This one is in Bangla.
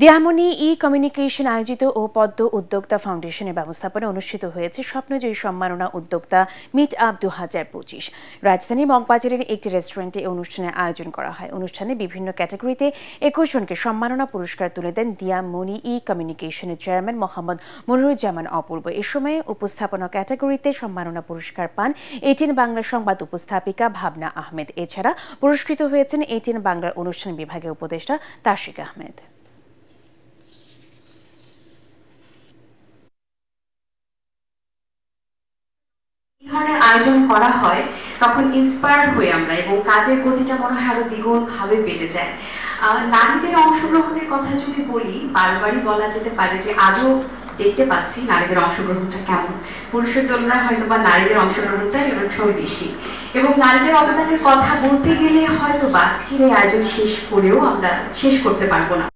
দিয়ামণি ই-কমিউনিকেশন আয়োজিত ও পদ্ম উদ্যোক্তা ফাউন্ডেশনের ব্যবস্থাপনায় অনুষ্ঠিত হয়েছে স্বপ্নজয়ী সম্মাননা উদ্যোক্তা মিট আপ 2025। রাজধানীর মগবাজারের একটি রেস্টুরেন্টে এই অনুষ্ঠানের আয়োজন করা হয়। অনুষ্ঠানে বিভিন্ন ক্যাটাগরিতে 21 জনকে সম্মাননা পুরস্কার তুলে দেন দিয়ামণি ই-কমিউনিকেশনের চেয়ারম্যান মোহাম্মদ মনিরুজ্জামান অপূর্ব। এ সময় উপস্থাপনা ক্যাটাগরিতে সম্মাননা পুরস্কার পান এটিএন বাংলা সংবাদ উপস্থাপিকা ভাবনা আহমেদ। এছাড়া পুরস্কৃত হয়েছেন এটিএন বাংলার অনুষ্ঠান বিভাগের উপদেষ্টা তাশরিক আহমেদ। ধরনের আয়োজন করা হয় তখন ইন্সপায়ার হয়ে আমরা এবং কাজের গতিটা মনে হয় আরো দ্বিগুণ ভাবে বেড়ে যায়। নারীদের অংশগ্রহণের কথা যদি বলি, বারবারই বলা যেতে পারে যে আজও দেখতে পাচ্ছি নারীদের অংশগ্রহণটা কেমন। পুরুষের তুলনায় হয়তো বা নারীদের অংশগ্রহণটাই অনেক সময় বেশি, এবং নারীদের অবদানের কথা বলতে গেলে হয়তো আজকের এই আয়োজন শেষ করেও আমরা শেষ করতে পারবো না।